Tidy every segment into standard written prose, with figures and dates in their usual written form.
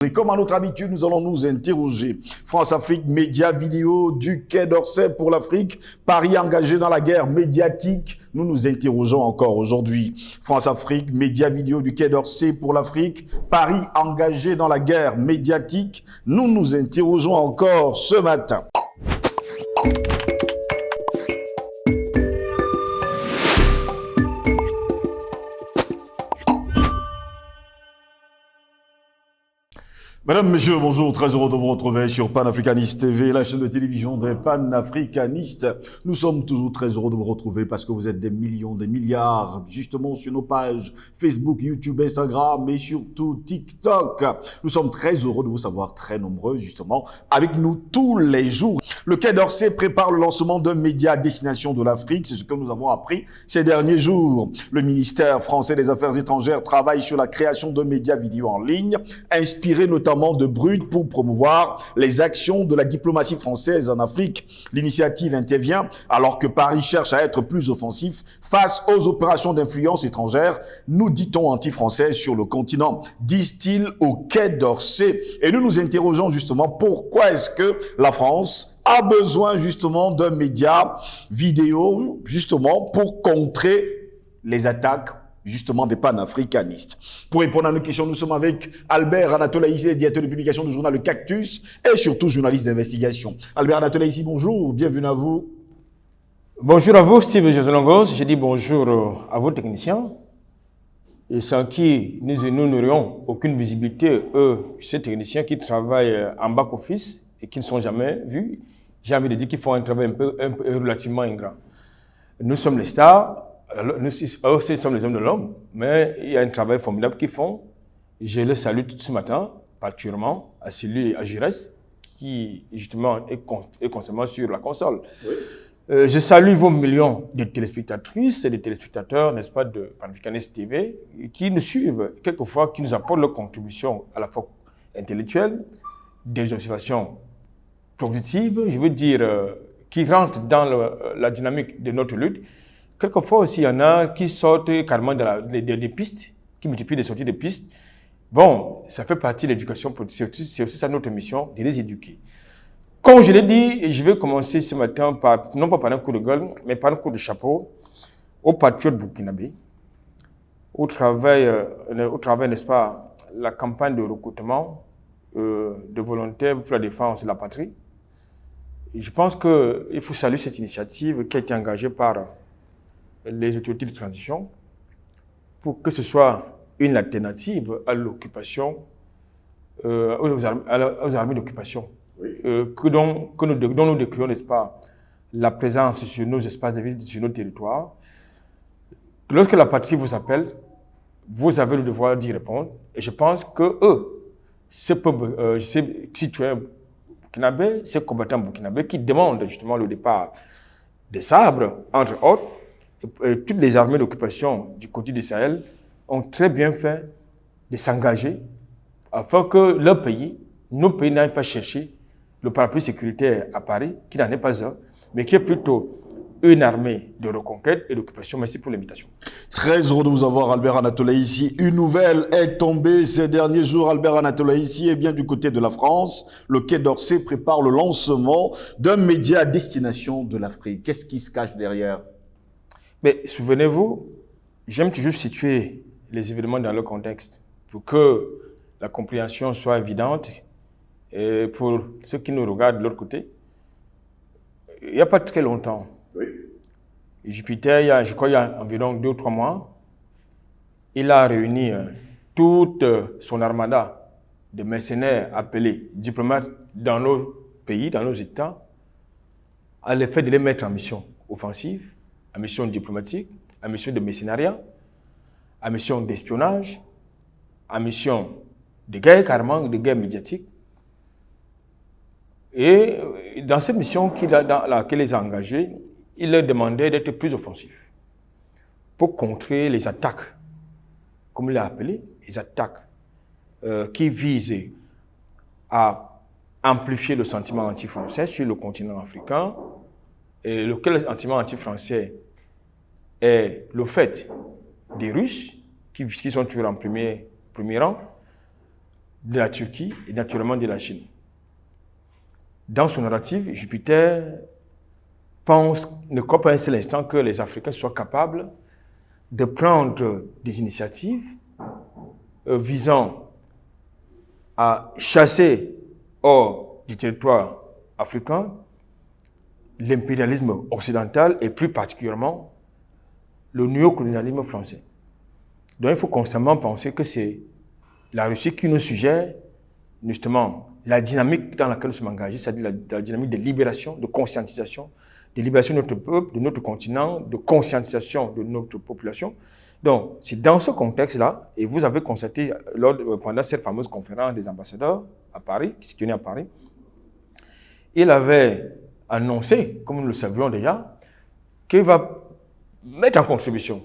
Et comme à notre habitude, nous allons nous interroger. France-Afrique, médias vidéo du Quai d'Orsay pour l'Afrique. Paris engagé dans la guerre médiatique. Nous nous interrogeons encore aujourd'hui. France-Afrique, médias vidéo du Quai d'Orsay pour l'Afrique. Paris engagé dans la guerre médiatique. Nous nous interrogeons encore ce matin. Mesdames, Messieurs, bonjour, très heureux de vous retrouver sur Panafricaniste TV, la chaîne de télévision des panafricanistes. Nous sommes toujours très heureux de vous retrouver parce que vous êtes des millions, des milliards, justement sur nos pages Facebook, YouTube, Instagram et surtout TikTok. Nous sommes très heureux de vous savoir très nombreux, justement, avec nous tous les jours. Le Quai d'Orsay prépare le lancement d'un média à destination de l'Afrique, c'est ce que nous avons appris ces derniers jours. Le ministère français des Affaires étrangères travaille sur la création de médias vidéo en ligne, inspirés notamment de Brut pour promouvoir les actions de la diplomatie française en Afrique. L'initiative intervient alors que Paris cherche à être plus offensif face aux opérations d'influence étrangère, nous dit-on anti-français sur le continent, disent-ils au Quai d'Orsay. Et nous nous interrogeons justement pourquoi est-ce que la France a besoin justement d'un média vidéo justement pour contrer les attaques justement des panafricanistes. Pour répondre à nos questions, nous sommes avec Albert Anatolaïsi, directeur de publication du journal Le Cactus et surtout journaliste d'investigation. Albert Anatolaïsi, bonjour, bienvenue à vous. Bonjour à vous, Steve Josolongos. Je dis bonjour à vos techniciens, et sans qui nous n'aurions aucune visibilité, ces techniciens qui travaillent en back-office et qui ne sont jamais vus. J'ai envie de dire qu'ils font un travail un peu relativement ingrat. Nous sommes les stars. Nous aussi sommes les hommes de l'homme, mais il y a un travail formidable qu'ils font. Je les salue tout ce matin, particulièrement à Célie et à Giresse, qui justement est constamment sur la console. Oui. Je salue vos millions de téléspectatrices et de téléspectateurs, n'est-ce pas, de Panafricaniste TV, qui nous suivent quelquefois, qui nous apportent leur contribution à la fois intellectuelle, des observations positives, je veux dire, qui rentrent dans la dynamique de notre lutte. Quelquefois aussi, il y en a qui sortent carrément des pistes, qui multiplient des sorties de pistes. Bon, ça fait partie de l'éducation, c'est aussi ça notre mission, de les éduquer. Comme je l'ai dit, je vais commencer ce matin non pas par un coup de gueule, mais par un coup de chapeau aux patriotes burkinabés, au travail, n'est-ce pas, la campagne de recrutement de volontaires pour la défense de la patrie. Et je pense qu'il faut saluer cette initiative qui a été engagée par les autorités de transition pour que ce soit une alternative à l'occupation, aux armées d'occupation, oui. dont nous décrions, n'est-ce pas, la présence sur nos espaces de vie, sur nos territoires. Lorsque la patrie vous appelle, vous avez le devoir d'y répondre. Et je pense que ces citoyens burkinabés, ces combattants burkinabés qui demandent justement le départ des sabres, entre autres, et toutes les armées d'occupation du côté du Sahel ont très bien fait de s'engager afin que leur pays, nos pays n'aillent pas chercher le parapluie sécuritaire à Paris, qui n'en est pas un, mais qui est plutôt une armée de reconquête et d'occupation. Merci pour l'invitation. Très heureux de vous avoir, Albert Anatolaïsi. Une nouvelle est tombée ces derniers jours, Albert Anatolaïsi, et bien du côté de la France. Le Quai d'Orsay prépare le lancement d'un média à destination de l'Afrique. Qu'est-ce qui se cache derrière ? Mais souvenez-vous, j'aime toujours situer les événements dans leur contexte pour que la compréhension soit évidente et pour ceux qui nous regardent de l'autre côté. Il n'y a pas très longtemps, oui. Jupiter, je crois il y a environ 2 ou 3 mois, il a réuni toute son armada de mercenaires appelés diplomates dans nos pays, dans nos États, à l'effet de les mettre en mission offensive, à mission diplomatique, à mission de mercenariat, à mission d'espionnage, à mission de guerre, carrément, de guerre médiatique. Et dans cette mission dans laquelle ils ont engagé, il leur demandait d'être plus offensifs pour contrer les attaques, comme il l'a appelé, les attaques qui visent à amplifier le sentiment anti-français sur le continent africain. Et lequel sentiment anti-français est le fait des Russes qui sont toujours en premier rang, de la Turquie et naturellement de la Chine. Dans son narrative, Jupiter ne croit pas un seul instant que les Africains soient capables de prendre des initiatives visant à chasser hors du territoire africain l'impérialisme occidental et plus particulièrement le néocolonialisme français. Donc il faut constamment penser que c'est la Russie qui nous suggère justement la dynamique dans laquelle nous sommes engagés, c'est-à-dire la dynamique de libération, de conscientisation, de libération de notre peuple, de notre continent, de conscientisation de notre population. Donc, c'est dans ce contexte-là, et vous avez constaté pendant cette fameuse conférence des ambassadeurs à Paris, qui se tenait à Paris, il avait annoncé, comme nous le savions déjà, qu'il va mettre en contribution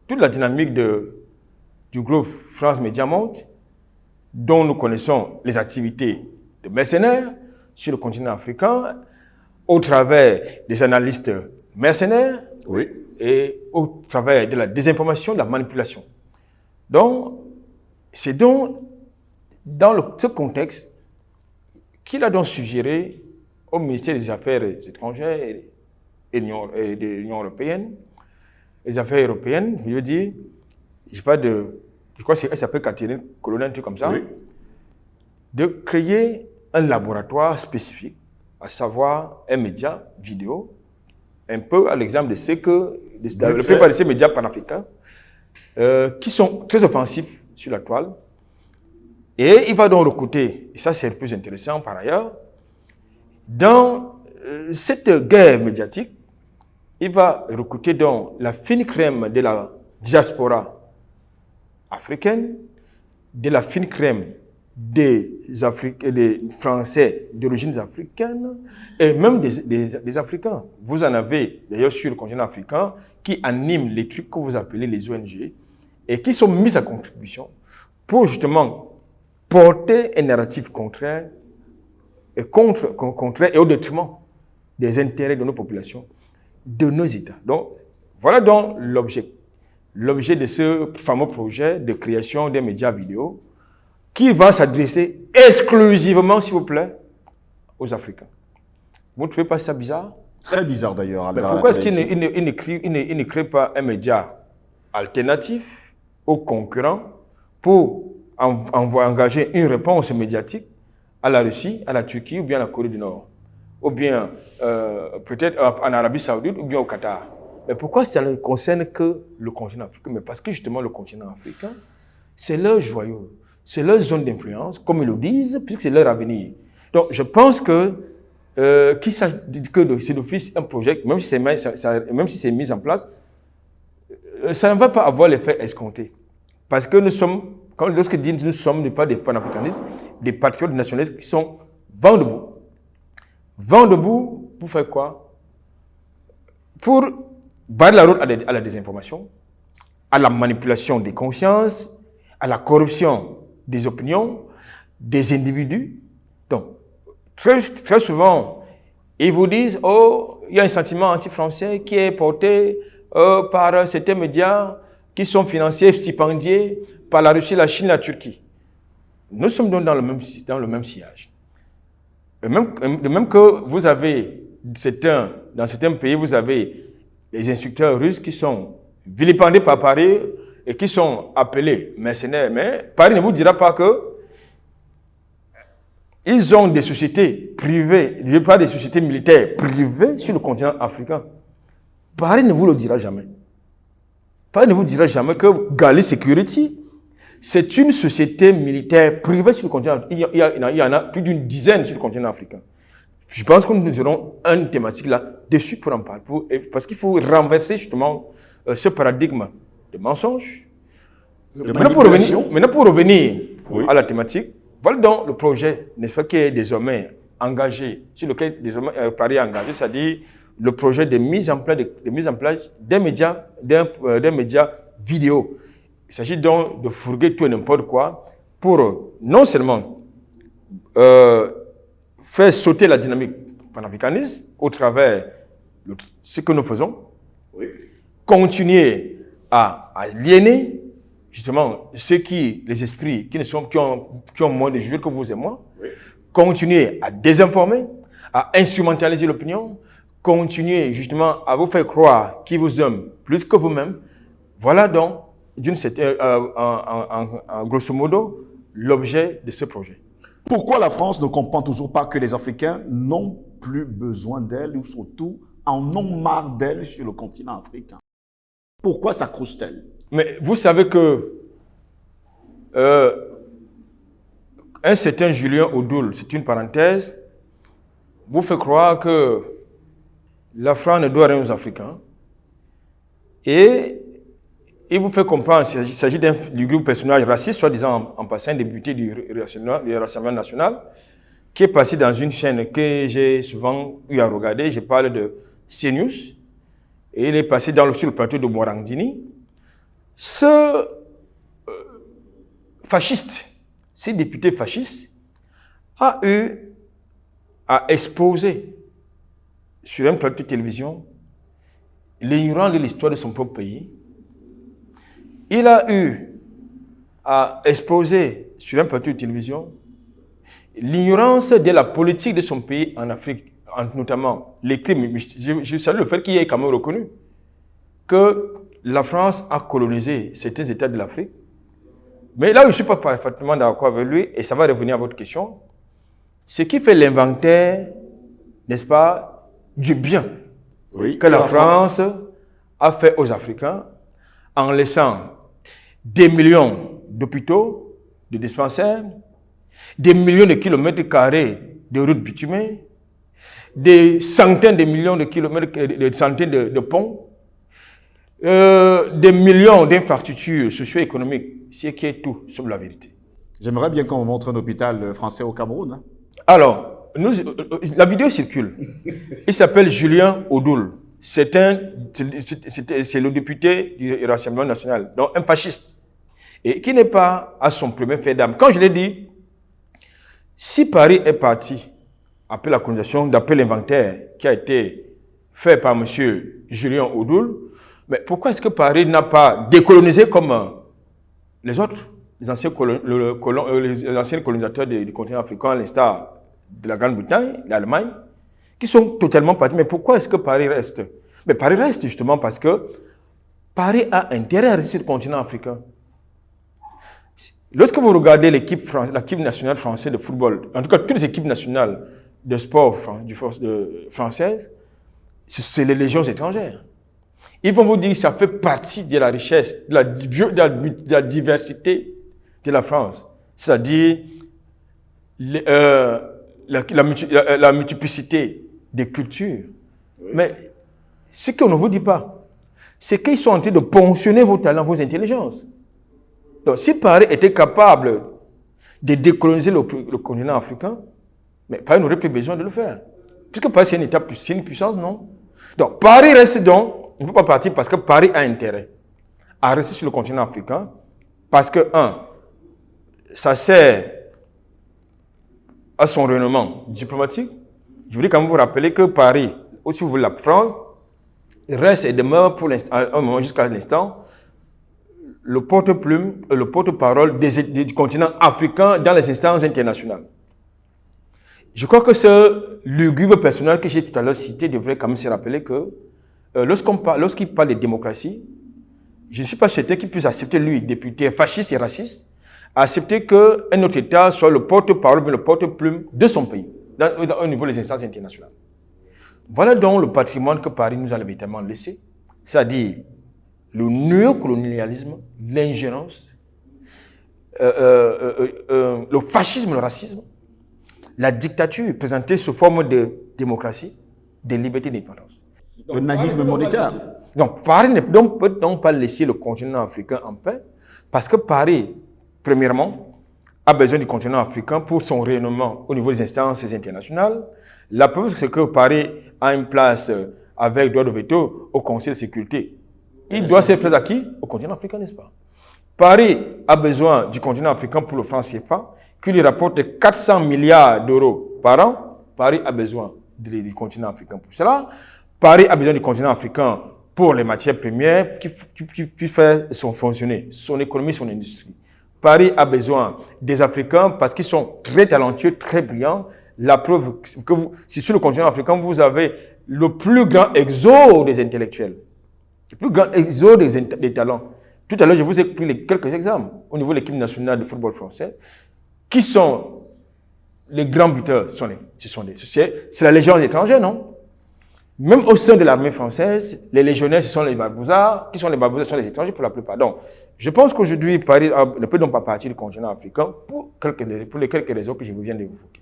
toute la dynamique du groupe France Média Monde, dont nous connaissons les activités de mercenaires sur le continent africain, au travers des analystes mercenaires, Oui. et au travers de la désinformation, de la manipulation. Donc, c'est donc dans ce contexte qu'il a donc suggéré au ministère des Affaires étrangères et de l'Union européenne, les affaires européennes, je veux dire, je crois qu'elle s'appelle Catherine Colonna, un truc comme ça, Oui. de créer un laboratoire spécifique, à savoir un média vidéo, un peu à l'exemple de ce que le fait par ces médias panafricains, qui sont très offensifs sur la toile. Et il va donc recruter, et ça c'est le plus intéressant par ailleurs, dans cette guerre médiatique, il va recruter donc la fine crème de la diaspora africaine, de la fine crème des Français d'origine africaine et même des Africains. Vous en avez d'ailleurs sur le continent africain qui animent les trucs que vous appelez les ONG et qui sont mis à contribution pour justement porter un narratif contraire et au détriment des intérêts de nos populations, de nos États. Donc, voilà donc l'objet de ce fameux projet de création des médias vidéo qui va s'adresser exclusivement, s'il vous plaît, aux Africains. Vous ne trouvez pas ça bizarre? Très bizarre d'ailleurs. Pourquoi est-ce qu'il ne crée pas un média alternatif aux concurrents pour engager une réponse médiatique à la Russie, à la Turquie ou bien à la Corée du Nord, ou bien peut-être en Arabie Saoudite ou bien au Qatar? Mais pourquoi ça ne concerne que le continent africain? Mais parce que justement le continent africain, c'est leur joyau, c'est leur zone d'influence, comme ils le disent, puisque c'est leur avenir. Donc je pense que c'est d'office un projet, même si c'est mis en place, ça ne va pas avoir l'effet escompté. Parce que nous sommes, lorsque nous sommes pas des panafricanistes, des patriotes nationalistes qui sont vent debout. Vent debout pour faire quoi? Pour barrer la route à la désinformation, à la manipulation des consciences, à la corruption des opinions, des individus. Donc, très souvent, ils vous disent, oh, il y a un sentiment anti-français qui est porté par certains médias qui sont financés, stipendiés par la Russie, la Chine, la Turquie. Nous sommes donc dans le même sillage. De même que vous avez dans certains pays, vous avez les instructeurs russes qui sont vilipendés par Paris et qui sont appelés mercenaires. Mais Paris ne vous dira pas que ils ont des sociétés privées, pas des sociétés militaires privées sur le continent africain. Paris ne vous le dira jamais. Paris ne vous dira jamais que Gali Security, c'est une société militaire privée sur le continent. Il y en a plus d'une dizaine sur le continent africain. Je pense que nous aurons une thématique là-dessus pour en parler. Parce qu'il faut renverser justement ce paradigme de mensonge. Maintenant pour revenir Oui. à la thématique, voilà donc le projet, n'est-ce pas, qui est désormais engagé, sur lequel désormais Paris est engagé, c'est-à-dire le projet de mise en place des médias vidéo. Il s'agit donc de fourguer tout et n'importe quoi pour non seulement faire sauter la dynamique panafricaniste au travers de ce que nous faisons, Oui. continuer à aliéner justement, les esprits qui ont moins de jugement que vous et moi, continuer à désinformer, à instrumentaliser l'opinion, continuer justement à vous faire croire qu'ils vous aiment plus que vous-même. Voilà donc, grosso modo, l'objet de ce projet. Pourquoi la France ne comprend toujours pas que les Africains n'ont plus besoin d'elle, ou surtout en ont marre d'elle sur le continent africain? Pourquoi s'accroche-t-elle? Mais vous savez que un certain Julien Audoul, c'est une parenthèse, vous fait croire que la France ne doit rien aux Africains. Et il vous fait comprendre qu'il s'agit du groupe personnage raciste, soi-disant en passant député du Rassemblement national, qui est passé dans une chaîne que j'ai souvent eu à regarder. Je parle de CNews. Et il est passé sur le plateau de Morandini. Ce fasciste, ce député fasciste, a eu à exposer sur un plateau de télévision l'ignorance de l'histoire de son propre pays. Il a eu à exposer sur un plateau de télévision l'ignorance de la politique de son pays en Afrique, notamment les crimes. Je salue le fait qu'il ait quand même reconnu que la France a colonisé certains États de l'Afrique. Mais là où je ne suis pas parfaitement d'accord avec lui, et ça va revenir à votre question, c'est qu'il fait l'inventaire, n'est-ce pas, du bien que la France a fait aux Africains en laissant des millions d'hôpitaux, de dispensaires, des millions de kilomètres carrés de routes bitumées, des centaines de millions de kilomètres, des centaines de ponts, des millions d'infrastructures socio-économiques, ce qui est tout sauf la vérité. J'aimerais bien qu'on me montre un hôpital français au Cameroun. Alors, la vidéo circule. Il s'appelle Julien Audoul. C'est le député du Rassemblement national, donc un fasciste, et qui n'est pas à son premier fait d'âme. Quand je l'ai dit, si Paris est parti après la colonisation, d'après l'inventaire qui a été fait par M. Julien Audoul, mais pourquoi est-ce que Paris n'a pas décolonisé comme les autres, les anciens colonisateurs du continent africain, à l'instar de la Grande-Bretagne, l'Allemagne, qui sont totalement partis? Mais pourquoi est-ce que Paris reste? Mais Paris reste justement parce que Paris a intérêt à rester sur le continent africain. Lorsque vous regardez l'équipe nationale française de football, en tout cas toutes les équipes nationales de sport françaises, c'est les légions étrangères. Ils vont vous dire que ça fait partie de la richesse, de la diversité de la France. C'est-à-dire la multiplicité des cultures. Oui. Mais ce qu'on ne vous dit pas, c'est qu'ils sont en train de ponctionner vos talents, vos intelligences. Donc, si Paris était capable de décoloniser le continent africain, mais Paris n'aurait plus besoin de le faire. Puisque Paris, c'est une puissance, non? Donc, Paris reste donc, on ne peut pas partir parce que Paris a intérêt à rester sur le continent africain, parce que, ça sert à son rayonnement diplomatique. Je voulais quand même vous rappeler que Paris, aussi vous voulez la France, reste et demeure pour l'instant, jusqu'à l'instant, le porte-plume et le porte-parole du continent africain dans les instances internationales. Je crois que ce lugubre personnel que j'ai tout à l'heure cité devrait quand même se rappeler que lorsqu'il parle de démocratie, je ne suis pas certain qu'il puisse accepter, lui, député fasciste et raciste, accepter qu'un autre État soit le porte-parole, le porte-plume de son pays, au niveau des instances internationales. Voilà donc le patrimoine que Paris nous a évidemment laissé, c'est-à-dire le néocolonialisme, l'ingérence, le fascisme, le racisme, la dictature présentée sous forme de démocratie, de liberté et d'indépendance. Le nazisme monétaire. Donc Paris ne peut donc pas laisser le continent africain en paix, parce que Paris, premièrement, a besoin du continent africain pour son rayonnement au niveau des instances internationales. La preuve, c'est que Paris a une place avec droit de veto au Conseil de sécurité. Il doit cette place à qui? Au continent africain, n'est-ce pas? Paris a besoin du continent africain pour le franc CFA, qui lui rapporte 400 milliards d'euros par an. Paris a besoin du continent africain pour cela. Paris a besoin du continent africain pour les matières premières qui fait fonctionner son économie, son industrie. Paris a besoin des Africains parce qu'ils sont très talentueux, très brillants. La preuve que c'est sur le continent africain, vous avez le plus grand exode des intellectuels, le plus grand exode des talents. Tout à l'heure, je vous ai pris quelques exemples au niveau de l'équipe nationale de football français. Qui sont les grands buteurs? C'est la Légion étrangère, non? Même au sein de l'armée française, les légionnaires, ce sont les barbouzards. Qui sont les barbouzards? Ce sont les étrangers pour la plupart. Donc, je pense qu'aujourd'hui, Paris ne peut donc pas partir du continent africain pour les quelques raisons que je viens d'évoquer.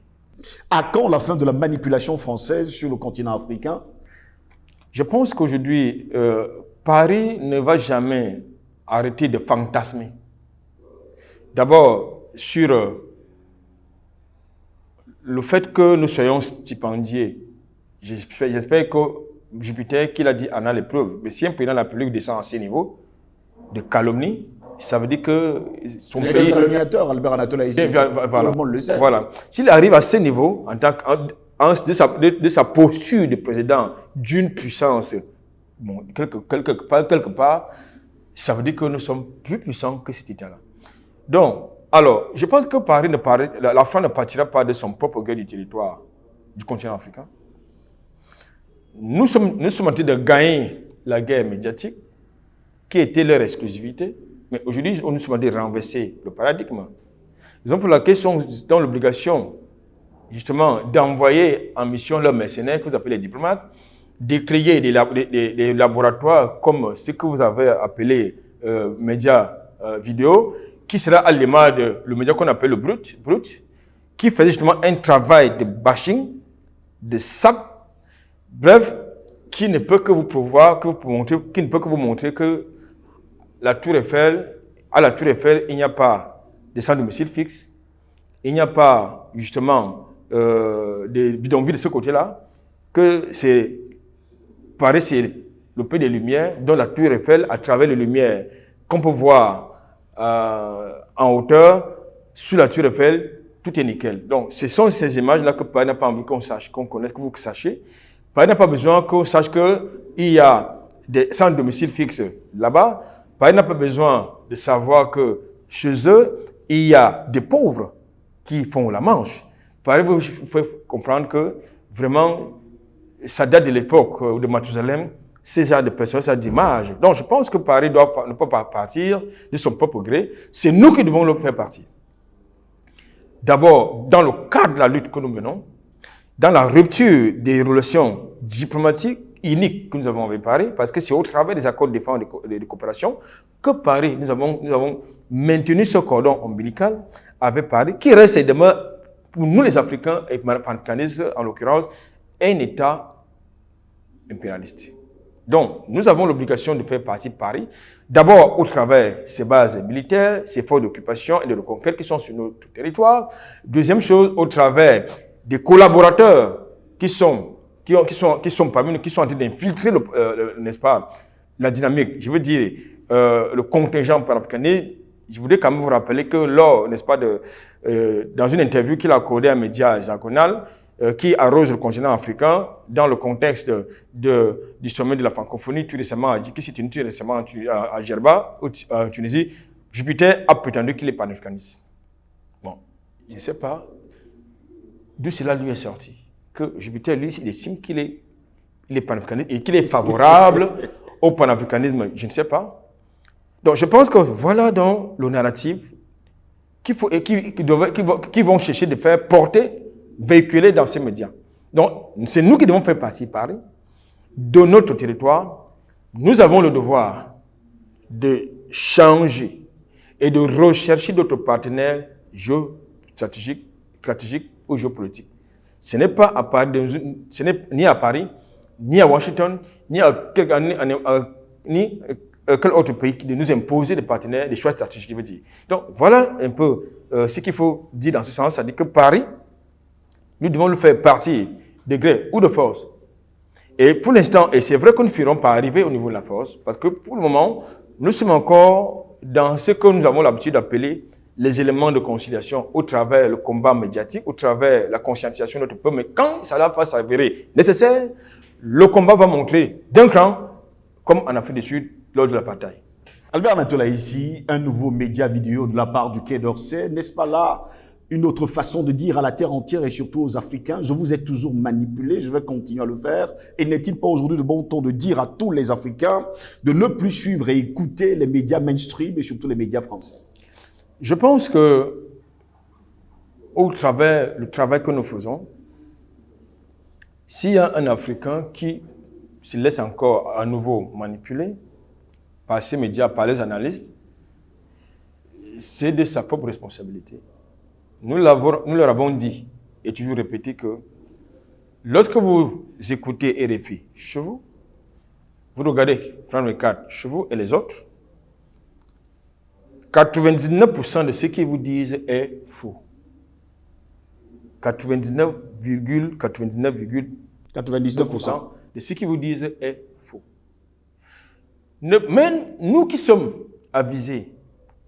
À quand la fin de la manipulation française sur le continent africain? Je pense qu'aujourd'hui, Paris ne va jamais arrêter de fantasmer. D'abord, sur le fait que nous soyons stipendiés. J'espère que Jupiter, qu'il a dit, en a les preuves. Mais si un président de la République descend à ce niveau de calomnie, ça veut dire que son pays... Le calomniateur, Albert Anatola, ici, voilà, tout le monde le sait. Voilà. S'il arrive à ce niveau, de sa posture de président d'une puissance, bon, quelque part, ça veut dire que nous sommes plus puissants que cet État-là. Donc, alors, je pense que la France ne partira pas de son propre guerre du territoire du continent africain. Nous sommes en train de gagner la guerre médiatique, qui était leur exclusivité, mais aujourd'hui, nous sommes en train de renverser le paradigme. Raison pour laquelle ils sont dans l'obligation, justement, d'envoyer en mission leurs mercenaires, que vous appelez les diplomates, de créer des laboratoires comme ce que vous avez appelé médias vidéo, qui sera à l'image de le média qu'on appelle le brut, qui faisait justement un travail de bashing, de sac, bref, qui ne peut que vous montrer que la Tour Eiffel, à la Tour Eiffel, il n'y a pas de sans domicile fixe, il n'y a pas justement des bidonvilles de ce côté-là, que c'est Paris, c'est le pays des Lumières, dont la Tour Eiffel, à travers les lumières qu'on peut voir en hauteur, sur la Tour Eiffel, tout est nickel. Donc, ce sont ces images-là que Paris n'a pas envie qu'on sache, qu'on connaisse, que vous sachiez. Paris n'a pas besoin qu'on sache qu'il y a des sans domicile fixe là-bas. Paris n'a pas besoin de savoir que chez eux, il y a des pauvres qui font la manche. Paris, vous pouvez comprendre que vraiment, ça date de l'époque de Mathusalem, ces genres de personnes, ces images. Donc, je pense que Paris ne peut pas partir de son propre gré. C'est nous qui devons le faire partir. D'abord, dans le cadre de la lutte que nous menons, dans la rupture des relations diplomatiques uniques que nous avons avec Paris, parce que c'est au travers des accords de défense et de coopération que Paris, nous avons maintenu ce cordon ombilical avec Paris, qui reste et demeure, pour nous les Africains, et panafricanistes en l'occurrence, un État impérialiste. Donc, nous avons l'obligation de faire partie de Paris, d'abord au travers de ses bases militaires, ses forces d'occupation et de reconquête qui sont sur notre territoire. Deuxième chose, au travers des collaborateurs qui sont parmi nous, qui sont en train d'infiltrer, n'est-ce pas, la dynamique. Je veux dire, le contingent panafricaniste. Je voudrais quand même vous rappeler que lors, n'est-ce pas, dans une interview qu'il a accordée à un média hexagonal, qui arrose le continent africain dans le contexte du sommet de la francophonie qui s'est tenu tout récemment à Djerba, en Tunisie, Jupiter a prétendu qu'il est panafricaniste. Bon, je ne sais pas d'où cela lui est sorti. Que Jupiter, lui, il estime qu'il est panafricaniste et qu'il est favorable au panafricanisme, je ne sais pas. Donc, je pense que voilà donc le narratif qui vont chercher de faire porter, véhiculer dans ces médias. Donc, c'est nous qui devons faire partie, Paris, de notre territoire. Nous avons le devoir de changer et de rechercher d'autres partenaires géostratégiques ou géopolitiques. Ce n'est pas à Paris, ce n'est ni à Paris, ni à Washington, ni quel autre pays de nous imposer des partenaires, des choix stratégiques, je veux dire. Donc, voilà un peu ce qu'il faut dire dans ce sens. C'est-à-dire que Paris, nous devons le faire partie de gré ou de force. Et pour l'instant, et c'est vrai que nous ne ferons pas arriver au niveau de la force, parce que pour le moment, nous sommes encore dans ce que nous avons l'habitude d'appeler les éléments de conciliation au travers le combat médiatique, au travers la conscientisation de notre peuple. Mais quand ça va s'avérer nécessaire, le combat va montrer d'un cran comme en Afrique du Sud lors de l'apartheid. Albert Natola ici, un nouveau média vidéo de la part du Quai d'Orsay. N'est-ce pas là une autre façon de dire à la terre entière et surtout aux Africains, je vous ai toujours manipulé, je vais continuer à le faire. Et n'est-il pas aujourd'hui de bon ton de dire à tous les Africains de ne plus suivre et écouter les médias mainstream et surtout les médias français? Je pense que au travers du travail que nous faisons, s'il y a un Africain qui se laisse encore à nouveau manipuler par ces médias, par les analystes, c'est de sa propre responsabilité. Nous leur avons dit et toujours répété que lorsque vous écoutez RFI chez vous, vous regardez France 24 chez vous et les autres, 99% de ce qu'ils vous disent est faux. 99,99% de ce qu'ils vous disent est faux. Même nous qui sommes avisés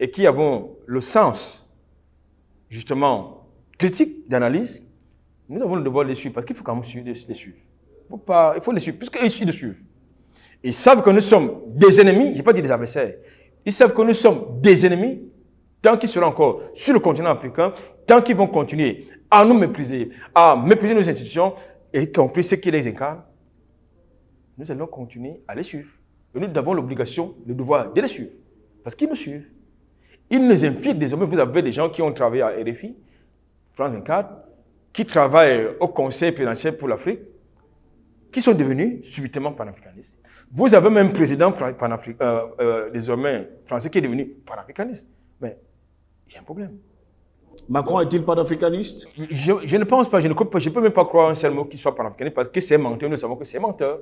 et qui avons le sens, justement, critique d'analyse, nous avons le devoir de les suivre parce qu'il faut quand même les suivre. Il faut les suivre, puisqu'ils suivent de suivre. Ils savent que nous sommes des ennemis, je n'ai pas dit des adversaires, ils savent que nous sommes des ennemis tant qu'ils seront encore sur le continent africain, tant qu'ils vont continuer à nous mépriser, à mépriser nos institutions, et compris ceux qui les incarnent, nous allons continuer à les suivre. Et nous avons l'obligation, le devoir de les suivre, parce qu'ils nous suivent. Ils nous infiltrent désormais. Vous avez des gens qui ont travaillé à RFI, France 24, qui travaillent au Conseil présidentiel pour l'Afrique, qui sont devenus subitement panafricanistes. Vous avez même un président désormais français qui est devenu panafricaniste. Mais il y a un problème. Macron est-il panafricaniste? Je ne pense pas, je ne peux même pas croire un seul mot qui soit panafricaniste parce que c'est menteur, nous savons que c'est menteur.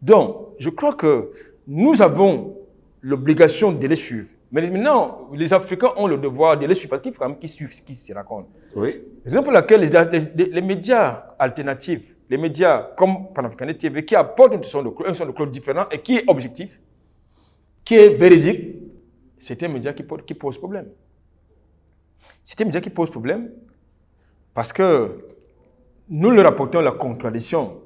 Donc, je crois que nous avons l'obligation de les suivre. Mais maintenant, les Africains ont le devoir de les suivre parce qu'il faut quand même qu'ils suivent ce qu'ils se racontent. Oui. Raison pour laquelle les médias alternatifs, les médias comme Panafricaniste TV, qui apportent un son de cloche différent et qui est objectif, qui est véridique, c'est un média qui pose problème. C'est un média qui pose problème parce que nous leur apportons la contradiction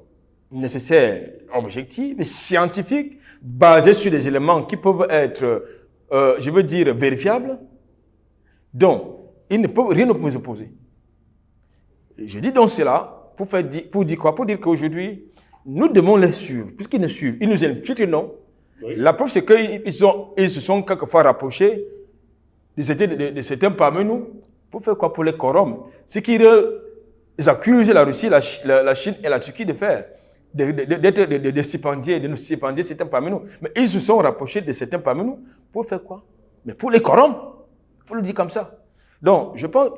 nécessaire, objective, scientifique, basée sur des éléments qui peuvent être, je veux dire, vérifiables. Donc, ils ne peuvent rien nous opposer. Je dis donc cela pour dire quoi? Pour dire qu'aujourd'hui, nous devons les suivre, puisqu'ils nous suivent. Ils nous infiltrent, non? Oui. La preuve, c'est qu'ils se sont quelquefois rapprochés de certains parmi nous. Pour faire quoi? Pour les corrompre. Ce qu'ils accusent la Russie, la Chine et la Turquie de faire. De stipendier, de nous stipendier certains parmi nous. Mais ils se sont rapprochés de certains parmi nous pour faire quoi? Mais pour les corrompre. Il faut le dire comme ça. Donc, je pense,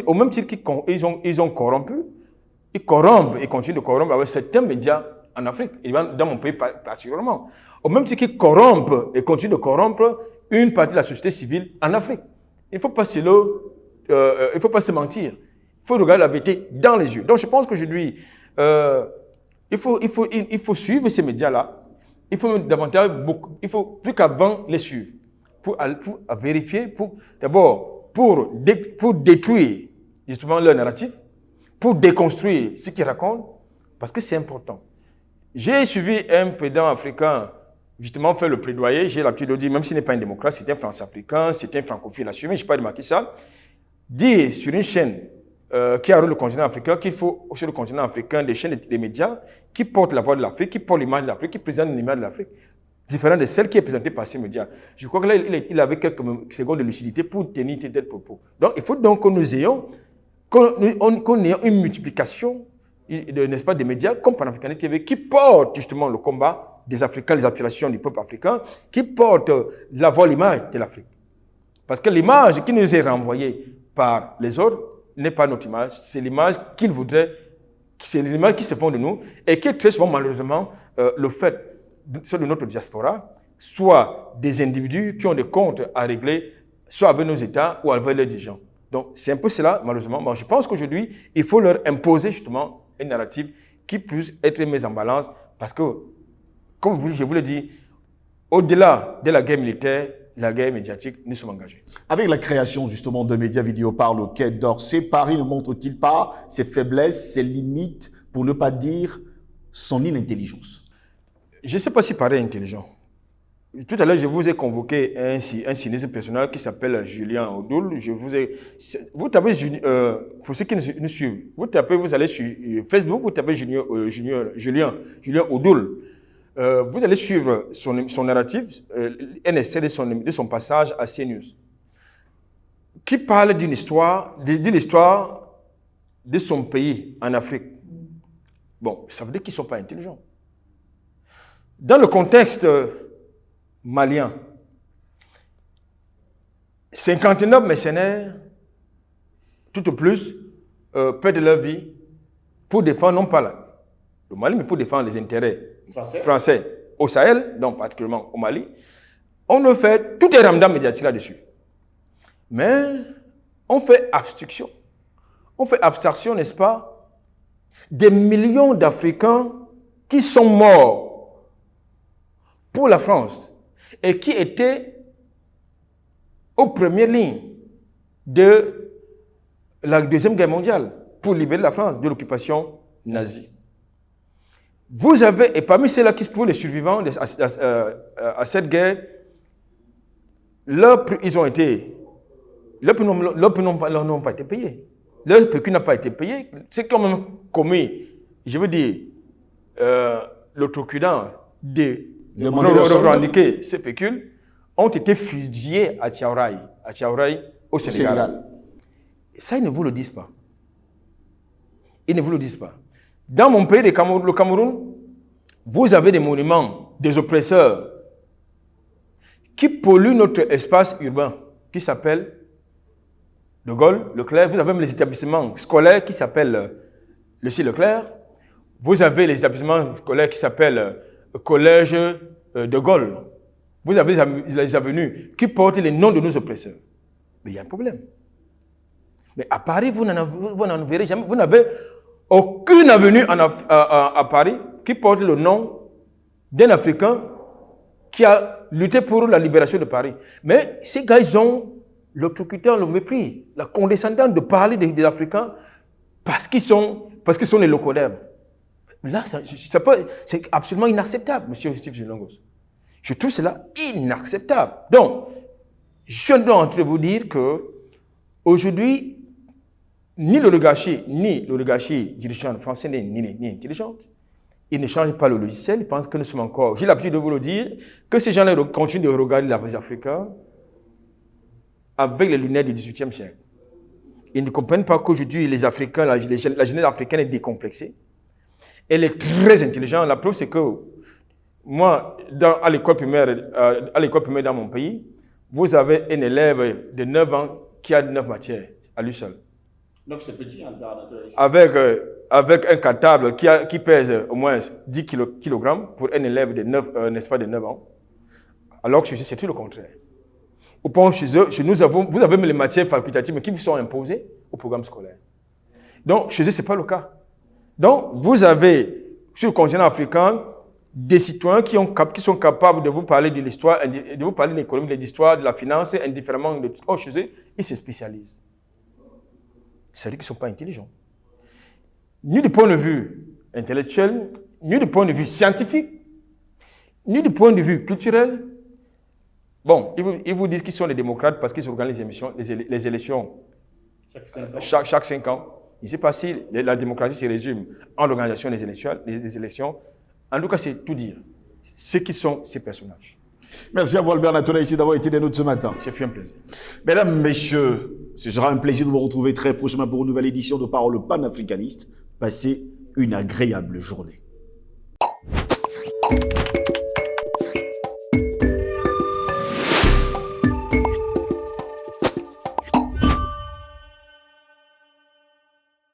au même titre qu'ils ont corrompu, ils corrompent et continuent de corrompre avec certains médias en Afrique, et dans mon pays particulièrement. Au même titre qu'ils corrompent et continuent de corrompre une partie de la société civile en Afrique. Il ne faut pas se mentir. Il faut regarder la vérité dans les yeux. Donc, je pense qu'aujourd'hui, il faut suivre ces médias-là. Il faut davantage, il faut plus qu'avant les suivre. Pour vérifier, d'abord, pour détruire justement leur narratif, pour déconstruire ce qu'ils racontent, parce que c'est important. J'ai suivi un président africain justement faire le plaidoyer. J'ai l'habitude de dire, même s'il n'est pas un démocrate, c'est un France-africain, c'est un francophile assumé, je n'ai pas remarqué ça. Dire sur une chaîne qui a le continent africain, qu'il faut sur le continent africain des chaînes des médias qui portent la voix de l'Afrique, qui portent l'image de l'Afrique, qui présentent l'image de l'Afrique, différente de celle qui est présentée par ces médias. Je crois que là, il avait quelques secondes de lucidité pour tenir tel propos. Donc, il faut donc que nous ayons une multiplication, n'est-ce pas, des médias comme Panafricaniste TV qui portent justement le combat des Africains, les aspirations du peuple africain, qui portent la voix, l'image de l'Afrique. Parce que l'image qui nous est renvoyée par les autres n'est pas notre image, c'est l'image qu'ils voudraient, c'est l'image qui se font de nous et qui est très souvent malheureusement le fait soit de notre diaspora, soit des individus qui ont des comptes à régler, soit avec nos États ou avec les dirigeants. Donc, c'est un peu cela, malheureusement. Bon, je pense qu'aujourd'hui, il faut leur imposer justement une narrative qui puisse être mise en balance parce que, comme je vous l'ai dit, au-delà de la guerre militaire, la guerre médiatique, nous sommes engagés. Avec la création justement de médias vidéo par le Quai d'Orsay, Paris ne montre-t-il pas ses faiblesses, ses limites, pour ne pas dire son inintelligence? Je ne sais pas si paraît intelligent. Tout à l'heure, je vous ai convoqué un cinéaste personnel qui s'appelle Julien Odoul. Vous tapez, pour ceux qui nous suivent, vous allez sur Facebook, vous tapez Julien Odoul. Vous allez suivre son narratif, un extrait de son passage à CNews, qui parle d'une histoire, de l'histoire de son pays en Afrique. Bon, ça veut dire qu'ils ne sont pas intelligents. Dans le contexte malien, 59 mercenaires, tout au plus, perdent leur vie pour défendre, non pas le Mali, mais pour défendre les intérêts français au Sahel, donc particulièrement au Mali. On le fait, tout est ramadan médiatique là-dessus. Mais on fait abstraction. On fait abstraction, n'est-ce pas, des millions d'Africains qui sont morts pour la France et qui étaient aux premières lignes de la Deuxième Guerre mondiale pour libérer la France de l'occupation nazie. Vous avez, et parmi ceux-là qui sont les survivants à cette guerre, leurs n'ont pas été payés. Leur pécule n'a pas été payé. C'est quand même commis, je veux dire, l'outrecuidant de revendiquer ces pécules ont été fusillés à Tiaouraï au Sénégal. Ça, ils ne vous le disent pas. Ils ne vous le disent pas. Dans mon pays, le Cameroun, vous avez des monuments des oppresseurs qui polluent notre espace urbain, qui s'appelle De Gaulle, Leclerc. Vous avez même les établissements scolaires qui s'appellent le Leclerc. Vous avez les établissements scolaires qui s'appellent Collège De Gaulle. Vous avez les avenues qui portent les noms de nos oppresseurs. Mais il y a un problème. Mais à Paris, vous n'en verrez jamais. Vous n'avez aucune avenue à Paris qui porte le nom d'un Africain qui a lutté pour la libération de Paris. Mais ces gars, ils ont l'occulteur, le mépris, la condescendance de parler des Africains parce qu'ils sont les locodèmes. Là, c'est absolument inacceptable, monsieur Steve Zulongos. Je trouve cela inacceptable. Donc, je suis en train de vous dire que aujourd'hui, ni l'oligarchie dirigeante française ni intelligente. Ils ne changent pas le logiciel, ils pensent que nous sommes encore, j'ai l'habitude de vous le dire, que ces gens-là continuent de regarder les Africains avec les lunettes du XVIIIe siècle. Ils ne comprennent pas qu'aujourd'hui, les Africains, la jeunesse africaine est décomplexée. Elle est très intelligente. La preuve, c'est que moi, à l'école primaire dans mon pays, vous avez un élève de 9 ans qui a 9 matières à lui seul. 9, c'est petit, hein, avec un cartable qui pèse au moins 10 kg pour un élève de 9 ans. Alors que chez eux, c'est tout le contraire. Au point chez eux, vous avez les matières facultatives qui vous sont imposées au programme scolaire. Donc, chez eux, ce n'est pas le cas. Donc, vous avez, sur le continent africain, des citoyens qui sont capables de vous parler de l'histoire, de vous parler de l'économie, de l'histoire, de la finance, indifféremment de tout. Oh, chez eux, ils se spécialisent. C'est-à-dire qu'ils ne sont pas intelligents. Ni du point de vue intellectuel, ni du point de vue scientifique, ni du point de vue culturel. Bon, ils vous disent qu'ils sont les démocrates parce qu'ils organisent les élections chaque 5 ans. Je ne sais pas si la démocratie se résume en l'organisation des élections. En tout cas, c'est tout dire. Ce qui sont ces personnages. Merci à vous, Albert Natola, ici d'avoir été des nôtres ce matin. C'est fait un plaisir. Mesdames, messieurs, ce sera un plaisir de vous retrouver très prochainement pour une nouvelle édition de Parole panafricaniste. Passez une agréable journée.